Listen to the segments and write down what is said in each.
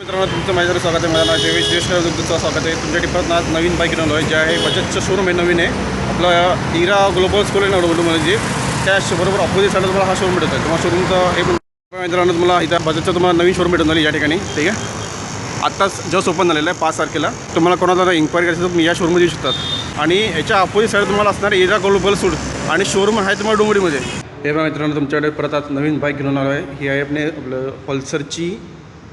मित्रांनो तुमचं माझ्याकडे स्वागत आहे. माझं नाव देवेश देशकर. तुमचं स्वागत आहे. तुमच्यासाठी परत आज नवीन बाईक घेऊन आलो आहे, जे आहे बजाजचं शोरूम आहे, नवीन आहे. आपलं इरा ग्लोबल स्कूल आहे ना म्हणजे त्या बरोबर ऑपोजिट साईडला तुम्हाला हा शोरूम भेटत आहे. तुम्हाला शोरूमचं हे पण मित्रांनो तुम्हाला इथं बजाजचं तुम्हाला नवीन शोरूम भेटून झाली या ठिकाणी. ठीक आहे, आत्ताच जस्ट ओपन झालेलं आहे 5 तारखेला. तुम्हाला कोणाला इन्क्वायरी करायचं तर तुम्ही या शोरूममध्ये येऊ शकतात. आणि याच्या ऑपोजिट साईड तुम्हाला असणार इरा ग्लोबल स्कूल आणि शोरूम आहे तुम्हाला डोंगरीमध्ये. हे बघा मित्रांनो तुमच्याकडे परत आज नवीन बाईक घेऊन आलो आहे. ही आहे आपलं पल्सरची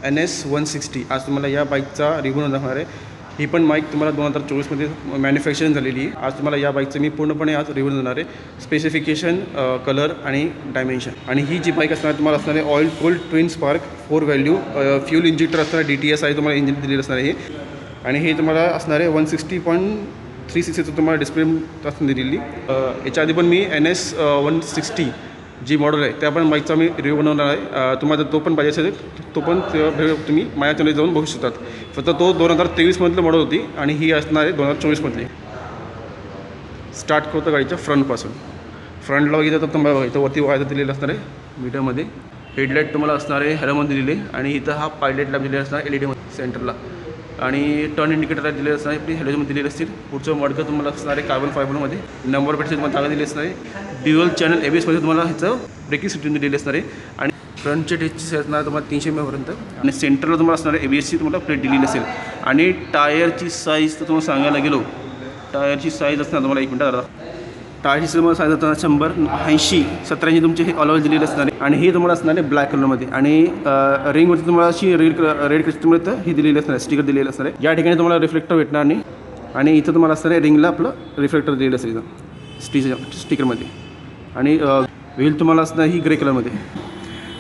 NS 160. आज तुम्हाला या बाईकचा रिव्ह्यू दाखवणार आहे. ही पण बाईक तुम्हाला 2024मध्ये मॅन्युफॅक्चरिंग झालेली आहे. आज तुम्हाला या बाईकचं मी पूर्णपणे आज रिव्ह्यू देणार आहे. स्पेसिफिकेशन, कलर आणि डायमेन्शन. आणि ही जी बाईक असणार तुम्हाला असणार आहे oil cooled twin spark 4 value fuel injector असणार आहे. DTS आहे तुम्हाला इंजिन दिलेलं असणार आहे. आणि हे तुम्हाला असणार आहे 160.360 तुम्हाला डिस्प्ले असून दिलेली. याच्या आधी पण मी NS 160 जी मॉडेल आहे त्या पण बाईकचा मी रिव्ह्यू बनवणार आहे. तुम्हाला तो पण पाहिजे असेल तो पण तुम्ही माझ्या चॅनलला जाऊन बघू शकतात. फक्त तो 2023मधलं मॉडेल होती आणि ही असणार आहे 2024मधली. स्टार्ट करतो गाडीच्या फ्रंटपासून. फ्रंटला बघितलं तर तुम्हाला बघा इथं वरती वायर दिलेलं असणार आहे मीडियामध्ये. हेडलाईट तुम्हाला असणार आहे ह्यामध्ये दिलेले आणि इथं हा पायलट लॅम्प दिलेला असणार LED मध्ये सेंटरला. आणि टर्न इंडिकेटर दिलेले असणार आहे हॅलोजनमध्ये दिलेले असतील. पुढचं मडकं तुम्हाला असणार आहे कार्बन फायबरमध्ये. नंबर प्लेटची तुम्हाला जागा दिली असणार आहे. ड्युअल चॅनल ABSमध्ये तुम्हाला ह्याचं ब्रेकिंग सिस्टम दिलेली असणार आहे. आणि फ्रंटचे टेस्टची असणार तुम्हाला 300 mm पर्यंत. आणि सेंटरला तुम्हाला असणार आहे ABSची तुम्हाला प्लेट दिलेली असेल. आणि टायरची साईज तर तुम्हाला सांगायला गेलो, टायरची साईज असणार तुम्हाला 1 मिनटं. टायरची तुम्हाला साईज असणार 100/80 17 तुमचे हे ऑलवेज दिलेले असणार आहे. आणि हे तुम्हाला असणार आहे ब्लॅक कलरमध्ये. आणि रिंगवरती तुम्हाला अशी रेड कलर तुम्हाला ही दिलेली असणार आहे, स्टिकर दिलेलं असणार आहे. या ठिकाणी तुम्हाला रिफ्लेक्टर भेटणार नाही. आणि इथं तुम्हाला असणार आहे रिंगला आपलं रिफ्लेक्टर दिलेलं असेल इथं स्टिकरमध्ये. आणि व्हील तुम्हाला असणार ही ग्रे कलरमध्ये.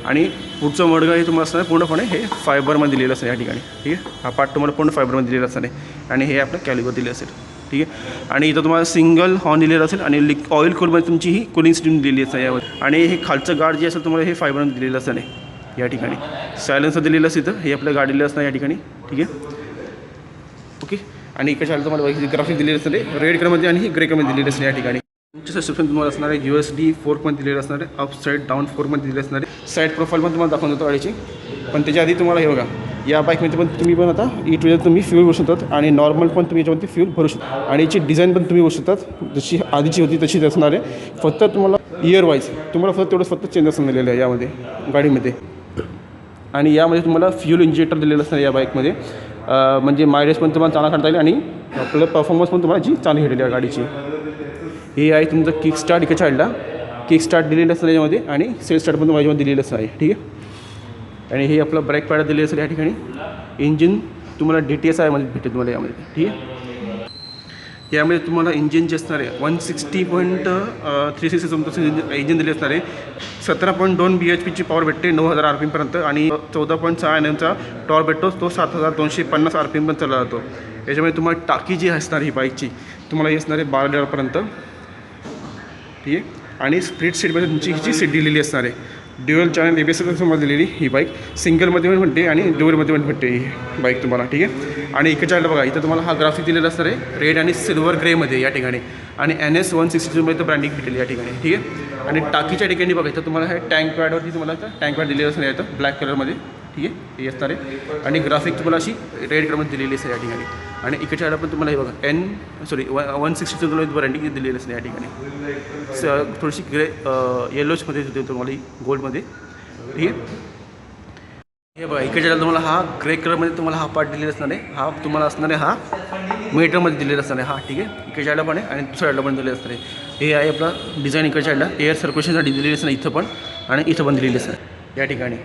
आणि पुढचं मडगं हे तुम्हाला असणार पूर्णपणे हे फायबरमध्ये दिलेलं असेल या ठिकाणी. ठीक आहे, हा पार्ट तुम्हाला पूर्ण फायबरमध्ये दिलेला असणार आहे. आणि हे आपलं कॅलिबर दिले असेल. ठीक आहे, आणि इथं तुम्हाला सिंगल हॉर्न दिलेलं असेल. आणि ऑइल कूलमध्ये तुमची ही कूलिंग सिस्टम दिलेली असेल यावर. आणि हे खालचं गार्ड जे असेल तुम्हाला हे फायबरमध्ये दिलेलं असणार आहे या ठिकाणी. सायलेन्सर दिलेलं असेल तर हे आपल्या गाडीला असणार या ठिकाणी. ठीक आहे, ओके. आणि इकडच्या तुम्हाला ग्राफिक दिलेलं असणार आहे रेड कलरमध्ये आणि ही ग्रे कलरमध्ये दिलेलं असणार या ठिकाणी. तुमचं सब्स्क्रिप्शन तुम्हाला असणार आहे USB 4 दिलेलं असणार आहे. अप साईड डाऊन 4 दिलेलं असणार आहे. साईड प्रोफाईल पण तुम्हाला दाखवून देतो गाडीची. पण त्याच्या आधी तुम्हाला हे बघा या बाईकमध्ये पण तुम्ही पण आता E-Twizzer तुम्ही फ्यूल भरू शकतात. आणि नॉर्मल पण तुम्ही याच्यामध्ये फ्यूल भरू शकता. आणि याची डिझाईन पण तुम्ही भरू शकतात जशी आधीची होती तशीच असणार आहे. फक्त तुम्हाला इयर वाईज तुम्हाला फक्त चेंज असणार आहे यामध्ये गाडीमध्ये. आणि यामध्ये तुम्हाला फ्यूल इंजेक्टर दिलेलं असणार या बाईकमध्ये. म्हणजे मायलेज पण तुम्हाला चांगला काढता येईल आणि आपलं परफॉर्मन्स पण तुम्हाला जी चांगली भेटेल या गाडीची. हे आहे तुमचं किक स्टार्ट. इकडच्या साईडला किक स्टार्ट दिलेलं असतं याच्यामध्ये. आणि सेल्फ स्टार्ट पण तुम्हाला याच्यामध्ये दिलेलं असं आहे. ठीक आहे, आणि हे आपलं ब्रेक पॅड दिलेलं असेल या ठिकाणी. इंजिन तुम्हाला DTS आहे मध्ये भेटेल तुम्हाला यामध्ये. ठीक आहे, यामध्ये तुम्हाला इंजिन जे असणार आहे 160.360 तुमचं इंजिन दिले असणार आहे. 17.2 BHPची पॉवर भेटते 9000 RPM पर्यंत. आणि 14.6 NMचा टॉर्क भेटतो. तो 7250 RPM पण चालला जातो. याच्यामध्ये तुम्हाला टाकी जी असणार ही बाईकची तुम्हाला ही असणार आहे 12 लिटरपर्यंत. ठीक आहे, आणि स्प्लिट सीटमध्ये तुमची हिची सीट दिलेली असणार आहे. ड्युअल चॅनल ABS तुम्हाला दिलेली ही बाईक. सिंगलमध्ये पण भेटते आणि ड्युअलमध्ये पण भेटते ही बाईक तुम्हाला. ठीक आहे, आणि इकडच्या बघा इथं तुम्हाला हा ग्राफिक दिलेला असणार आहे रेड आणि सिल्वर ग्रेमध्ये या ठिकाणी. आणि NS 160 तुम्हाला इथं ब्रँडिंग भेटेल या ठिकाणी. ठीक आहे, आणि टाकीच्या ठिकाणी बघा इथं तुम्हाला हे टँक पॅडवरती तुम्हाला टँक पॅड दिलेलं असणार आहे ब्लॅक कलरमध्ये. ठीक आहे, हे असणार आहे. आणि ग्राफिक तुम्हाला अशी रेड कलरमध्ये दिलेली असते या ठिकाणी. आणि इकडच्या पण तुम्हाला हे बघा 160 तुम्हाला ब्रँडिंग दिलेलं असते या ठिकाणी. थोडीशी ग्रे येलोचमध्ये होते तुम्हाला ही गोल्डमध्ये. ठीक आहे, हे बघा इकडच्या तुम्हाला हा ग्रे कलरमध्ये तुम्हाला हा पार्ट दिलेला असणार आहे. हा तुम्हाला असणार आहे हा मीटरमध्ये दिलेला असणार आहे. हा ठीक आहे, इकडच्या पण आहे आणि दुसऱ्या साईडला पण दिलेलं असणार आहे. हे आहे आपला डिझाईन इकडच्या साईडला एअर सर्क्युलेशनसाठी दिलेली असणार इथं पण आणि इथं पण दिलेली असणार या ठिकाणी.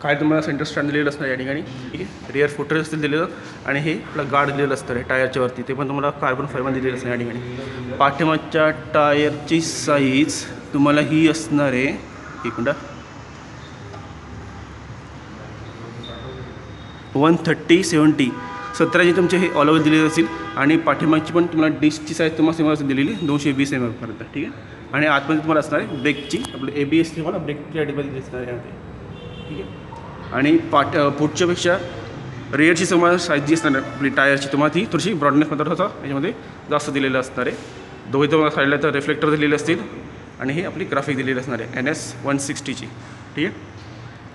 काय तुम्हाला सेंटर स्टँड दिलेलं असणार या ठिकाणी. ठीक आहे, रिअर फुटर असतील दिलेलं. आणि हे आपलं गार्ड दिलेलं असतं आहे टायरच्या वरती. ते पण तुम्हाला कार्बन फायबर दिलेलं असणार या ठिकाणी. पाठीमागच्या टायरची साईज तुम्हाला ही असणार आहे 1 मिनटं 130/70 17 तुमचे हे ऑल ओव्हर दिलेले असतील. आणि पाठीमागची पण तुम्हाला डिस्कची साईज तुम्हाला दिलेली 220 mm पर्यंत. ठीक आहे, आणि आतमध्ये तुम्हाला असणार आहे ब्रेकची आपलं ABS तुम्हाला ब्रेकची ॲडीमध्ये दिसणार आहे यामध्ये. ठीक आहे, आणि पुढच्यापेक्षा रेअरची तुम्हाला साईज जी असणार आपली टायरची तुम्हाला ती थोडीशी ब्रॉडनेसमध्ये थोडंसं याच्यामध्ये जास्त दिलेलं असणार आहे. दोघे तुम्हाला साईडला तर रिफ्लेक्टर दिलेले असतील. आणि हे आपली ग्राफिक दिलेली असणार आहे NS 160ची. ठीक आहे,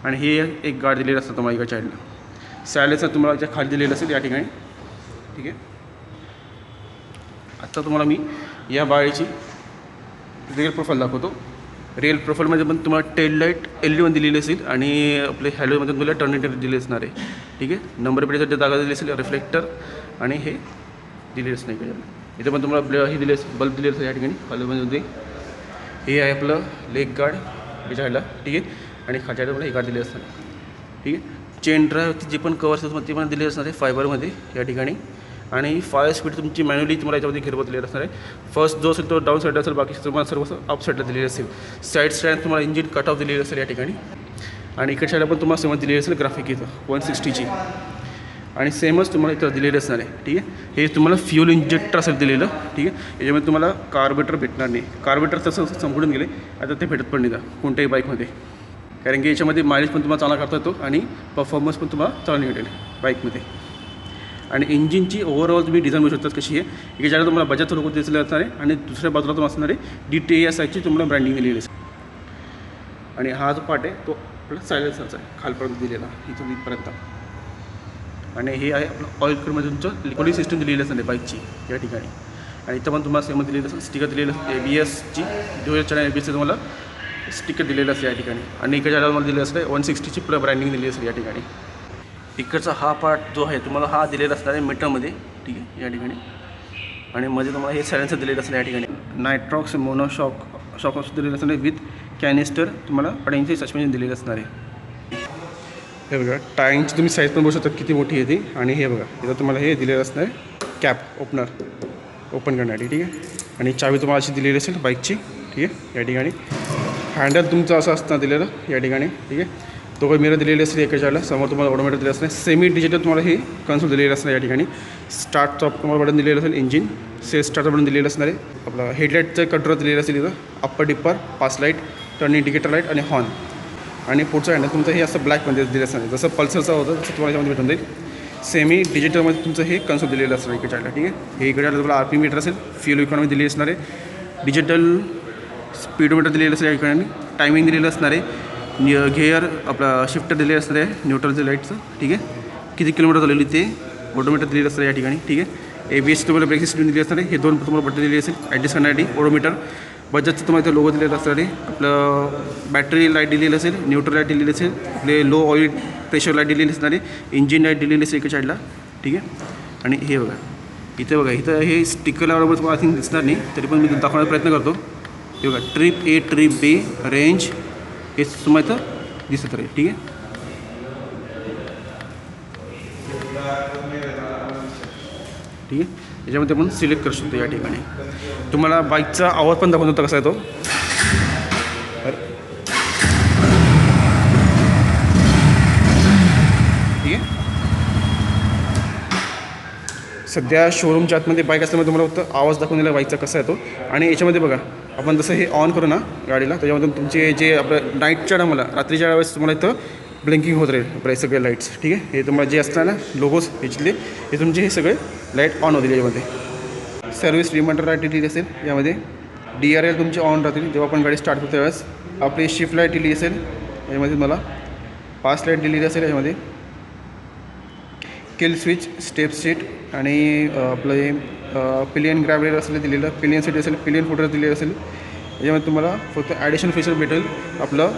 आणि हे एक गार्ड दिलेलं असतं तुम्हाला एका साईडला. सायलेन्सर तुम्हाला याच्या खाली दिलेलं असेल या ठिकाणी. ठीक आहे. आत्ता तुम्हाला मी या बाळीची रिअल प्रोफाईल दाखवतो. रिअल प्रोफाईलमध्ये पण तुम्हाला टेल लाईट LED1 दिलेली असेल आणि आपले हॅलोमध्ये तुम्हाला टर्निटर दिले असणार आहे. ठीक आहे. नंबर प्लेटसाठी जागा दिली असेल, रिफ्लेक्टर आणि हे दिलेलंच नाही पाहिजे. इथे पण तुम्हाला हे दिले असेल, बल्ब दिले असेल या ठिकाणी हॅलोमध्ये. हे आहे आपलं लेग गार्ड याच्या साईडला. ठीक आहे. आणि खालच्या साईडला हे गार्ड दिले असणार. ठीक आहे. चेन ड्राईव्हचे जे पण कवर्स असतात ते पण दिले असणार आहे फायबरमध्ये या ठिकाणी. आणि फायर स्पीड तुमची मॅन्युअली तुम्हाला याच्यामध्ये घेरबत दिलेलं असणार आहे. फर्स्ट जो असेल तो डाऊन साईडला असेल, बाकी तुम्हाला सर्व अप साईडला दिलेली असेल. साईड स्टँड तुम्हाला इंजिन कट ऑफ दिलेली असेल या ठिकाणी. आणि इकडच्या साईडला पण तुम्हाला सेमच दिलेली असेल ग्राफिक इथं 160ची. आणि सेमच तुम्हाला इथं दिलेलं असणार आहे. ठीक आहे. हे तुम्हाला फ्यूल इंजेक्टर असेल दिलेलं. ठीक आहे. याच्यामध्ये तुम्हाला कार्बोरेटर भेटणार नाही. कार्बोरेटर तसं संपून गेले, आता ते भेटत पण नाही कोणत्याही बाईकमध्ये. कारण की याच्यामध्ये मायलेज पण तुम्हाला चांगला करता येतो आणि परफॉर्मन्स पण तुम्हाला चांगली भेटेल बाईकमध्ये. आणि इंजिनची ओव्हरऑल तुम्ही डिझाईन मिळू शकतात कशी आहे. एका तुम्हाला बजाजचं लोगो दिलेलं असणार आहे आणि दुसऱ्या बाजूला तुम्हाला असणार आहे DTSIची तुम्हाला ब्रँडिंग दिलेली असेल. आणि हा जो पार्ट आहे तो आपला सायलेन्सरचा आहे खालपर्यंत दिलेला इथून इथपर्यंत. आणि हे आहे आपलं ऑइल कलरमध्ये तुमचं लिक्विड सिस्टम दिलेली असणार आहे बाईकची या ठिकाणी. आणि इथं पण तुम्हाला सेम दिलेलं असेल स्टिकर दिलेलं ABSची ड्युअल चॅनल ABSचं तुम्हाला स्टिकर दिलेलं असेल या ठिकाणी. आणि इकडच्या मला दिलेलं असतं 160ची प्लस ब्रँडिंग दिलेली असेल या ठिकाणी. इकडचा हा पार्ट जो आहे तुम्हाला हा दिलेला असणार आहे मीटरमध्ये. ठीक आहे. या ठिकाणी. आणि मध्ये तुम्हाला हे सायलेन्सर दिलेलं असणार या ठिकाणी. नायट्रॉक्स शॉक दिलेलं असणार आहे विथ कॅनिस्टर. तुम्हाला 2.5 सस्पेन्शन दिलेलं असणार आहे. हे बघा टायरची तुम्ही साईज पण बघू शकता किती मोठी आहे ती. आणि हे बघा इथं तुम्हाला हे दिलेलं असणार आहे कॅप ओपन करण्यासाठी. ठीक आहे. आणि चावी तुम्हाला अशी दिलेली असेल बाईकची. ठीक आहे. या ठिकाणी हँडल तुमचं असं असतं दिलेलं या ठिकाणी. ठीक आहे. तो काही मिरर दिलेली असेल एका साईडला. समोर तुम्हाला ऑटोमॅटिक दिलेलं असणार. सेमी डिजिटल तुम्हाला हे कन्सोल दिलेलं असणार या ठिकाणी. स्टार्ट स्टॉप तुम्हाला बटन दिलेलं असेल. इंजिन सेल स्टार्टर बटन दिलेलं असणार आहे. आपलं हेडलाईटचं कंट्रोल दिलेलं असेल इथं. Upper dipper, pass light, turn indicator light आणि हॉर्न. आणि पुढचं हँडल तुमचं हे असं ब्लॅकमध्ये दिलेलं असणार आहे. जसं पल्सरचं होतं तसं तुम्हाला याच्यामध्ये भेटून जाईल. सेमी डिजिटलमध्ये तुमचं हे कन्सोल दिलेलं असणार इकडे साईडला. ठीक आहे. हे इकडे तुम्हाला RPM मीटर असेल. फ्युल इकॉनॉमी दिलेली असणार आहे. डिजिटल स्पीडोमीटर दिलेलं असेल या ठिकाणी. टायमिंग दिलेलं असणार आहे. गिअर आपला शिफ्टर दिलेलं असणार आहे न्यूट्रलचं लाईटचं. ठीक आहे. किती किलोमीटर झालेली ते ओडोमीटर दिलेलं असतं या ठिकाणी. ठीक आहे. ABS तुम्हाला ब्रेक सिस्टम दिली असणार आहे. हे दोन तुम्हाला बटन दिलेली असेल ॲडजस्ट करण्यासाठी. ओडोमीटर बजाजचं तुम्हाला इथं लोगो दिलेलं असणार आहे. आपलं बॅटरी लाईट दिलेली असेल, न्यूट्रल लाईट दिलेली असेल, आपले लो ऑइल प्रेशर लाईट दिलेली असणार आहे, इंजिन लाईट दिलेली असेल एका साईडला. ठीक आहे. आणि हे बघा इथं हे स्टिकर लावल्यावर तुम्हाला आय थिंक दिसणार नाही, तरी पण मी दाखवण्याचा प्रयत्न करतो. हे बघा trip A, trip B, range हे तुम्हाला इथं दिसत राहील. ठीक आहे. ठीक आहे. याच्यामध्ये आपण सिलेक्ट करू शकतो या ठिकाणी. तुम्हाला बाईकचा आवाज पण दाखवतो कसा येतो. ठीक आहे. सध्या शोरूमच्या आतमध्ये बाईक असल्यामुळे तुम्हाला फक्त आवाज दाखवून दिला बाईकचा कसा येतो. आणि याच्यामध्ये बघा आपण जसं हे ऑन करू ना गाडीला, त्याच्यामध्ये तुमचे जे आपलं नाईटच्या टायमाला रात्रीच्या वेळेस तुम्हाला इथं ब्लिंकिंग होत राहील आपले सगळे लाईट्स. ठीक आहे. हे तुम्हाला जे असतात ना लोगोज ह्याच्यातले हे तुमचे हे सगळे लाईट ऑन होतील याच्यामध्ये. सर्व्हिस रिमाइंडर लाईट दिलेली असेल यामध्ये. DRL तुमचे ऑन राहतील जेव्हा आपण गाडी स्टार्ट करतो त्यावेळेस. आपली शिफ्ट लाईट दिली असेल यामध्ये. मला पास लाईट दिलेली असेल यामध्ये. किल स्विच, स्टेप सीट आणि आपलं हे पिलियन ग्रॅब असेल दिलेलं. पिलियन सीट असेल, पिलियन फुटर दिलेलं असेल. याच्यामध्ये तुम्हाला फक्त ॲडिशनल फीचर भेटेल. आपलं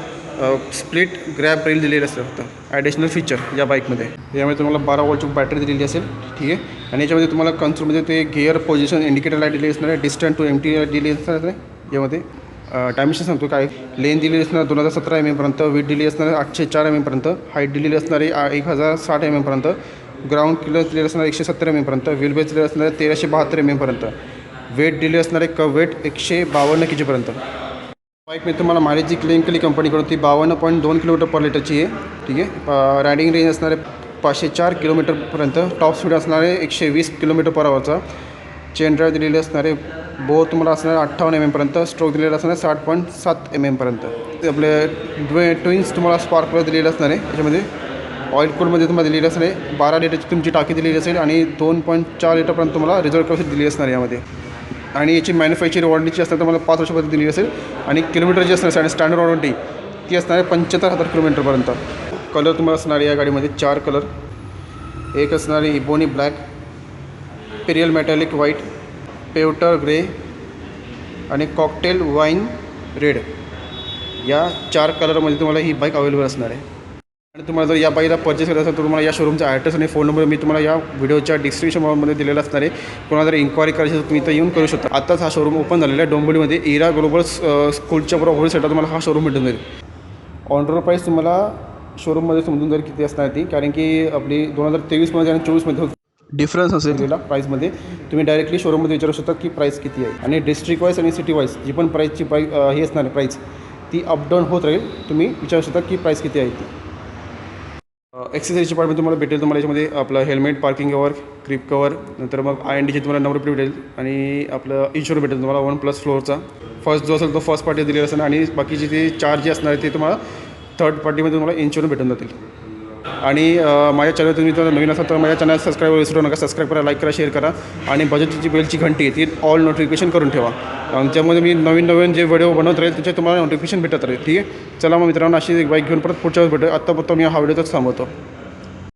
स्प्लिट ग्रॅब रेल दिलेलं असतं फक्त ॲडिशनल फीचर या बाईकमध्ये. यामध्ये तुम्हाला 12 वोल्टची बॅटरी दिलेली असेल. ठीक आहे. आणि याच्यामध्ये तुम्हाला कन्सोलमध्ये ते गिअर पोझिशन इंडिकेटर लाईट दिलेली असणार आहे. डिस्टन्स टू एमटी दिली असणार आहे यामध्ये. डायमेन्शन सांगतो काय. लेन दिलेली असणार 2017 mm पर्यंत. वीट दिली असणार आहे 804 mm पर्यंत. हाईट दिलेली असणार आहे 1060 mm पर्यंत. ग्राउंड क्लिअर दिलेलं असणार 170 mm पर्यंत. व्हील बेस दिलेलं असणार 1372 mm पर्यंत. वेट दिले असणार आहे वेट 152 kg पर्यंत. बाईकमध्ये तुम्हाला मायलेज जी क्लेम केली कंपनीकडून ती 52.2 किलोमीटर पर लिटरची आहे. ठीक आहे. रायडिंग रेंज असणार आहे 504 किलोमीटरपर्यंत. टॉप स्पीड असणार आहे 120 किलोमीटर पर आवरचा. चेन ड्राईव्ह दिलेली असणार आहे. बोर तुम्हाला असणार आहे 58 mm पर्यंत. स्ट्रोक दिलेला असणार आहे 60.7 mm पर्यंत. आपले ट्विन्स तुम्हाला स्पार्क प्लग दिलेलं असणार आहे. त्याच्यामध्ये ऑइल कूलमध्ये तुम्हाला दिलेली असणार आहे. 12 लिटरची तुमची टाकी दिलेली असेल आणि 2.4 लिटरपर्यंत तुम्हाला रिझर्व कॅपॅसिटी दिली असणार आहे यामध्ये. आणि याची मॅन्युफॅक्चर वॉरंटीची असणार तुम्हाला 5 वर्षापर्यंत दिली असेल. आणि किलोमीटर जी असणार स्टँडर्ड वॉरंटी ती असणार आहे 75,000 किलोमीटरपर्यंत. कलर तुम्हाला असणार आहे या गाडीमध्ये 4 कलर. एक असणार आहे ebony black, pearl metallic white, pewter grey आणि कॉकटेल वाईन रेड. या 4 कलरमध्ये तुम्हाला ही बाईक अवेलेबल असणार आहे. आणि तुम्हाला जर या बाईकला परचेस करायचं असेल तर तुम्हाला या शोरूमचा ॲड्रेस आणि फोन नंबर मी तुम्हाला या व्हिडिओच्या डिस्क्रिप्शन बॉक्समध्ये दिलेला असणार आहे. कोणाला जर इन्क्वायरी करायची असेल तुम्ही इथं येऊन करू शकता. आत्ताच हा शोरूम ओपन झालेला आहे डोंबिवलीमध्ये. इरा ग्लोबल स्कूलच्या बरोबर होईल तुम्हाला हा शोरूम भेटून जाईल. ऑन रोड प्राईस तुम्हाला शोरूममध्ये समजून जाईल किती असणार ती, कारण की आपली 2023मध्ये आणि 24मध्ये डिफरन्स असेल तिला प्राईसमध्ये. तुम्ही डायरेक्टली शोरूममध्ये विचारू शकता की प्राईस किती आहे. आणि डिस्ट्रिक्ट वाईज आणि सिटी वाईज जी पण प्राईसची ही असणार आहे प्राईस ती अपडाऊन होत राहील. तुम्ही विचारू शकता की प्राईस किती आहे ती. एक्सेसरीजचे पार्टमध्ये तुम्हाला भेटेल. तुम्हाला याच्यामध्ये आपलं हेल्मेट, पार्किंग कवर, क्रिप कवर, नंतर मग INDचे तुम्हाला नंबर प्लेट भेटेल आणि आपलं इन्शुरन्स भेटेल तुम्हाला 1+ फ्लोअरचा. फर्स्ट जो असेल तो फर्स्ट पार्टी दिलेला असेल आणि बाकीचे ते चार्ज जे असणार आहे ते तुम्हाला थर्ड पार्टीमध्ये तुम्हाला इन्शुरन्स भेटून जातील. आणि माझ्या चॅनल तुम्ही जर नवीन असाल तर माझ्या चॅनल सबस्क्राईब विसरू नका. सबस्क्राईब करा, लाईक करा, शेअर करा आणि बाजूची बेलची घंटी आहे ती ऑल नोटिफिकेशन करून ठेवा. त्यामध्ये मी नवीन जे व्हिडिओ बनवत राहील त्याचे तुम्हाला नोटिफिकेशन भेटत राहील. ठीक आहे, चला मग मित्रांनो, अशी एक बाईक घेऊन परत पुढच्या वेळेस भेटू. आत्तापर्यंत मी हा व्हिडिओच थांबवतो.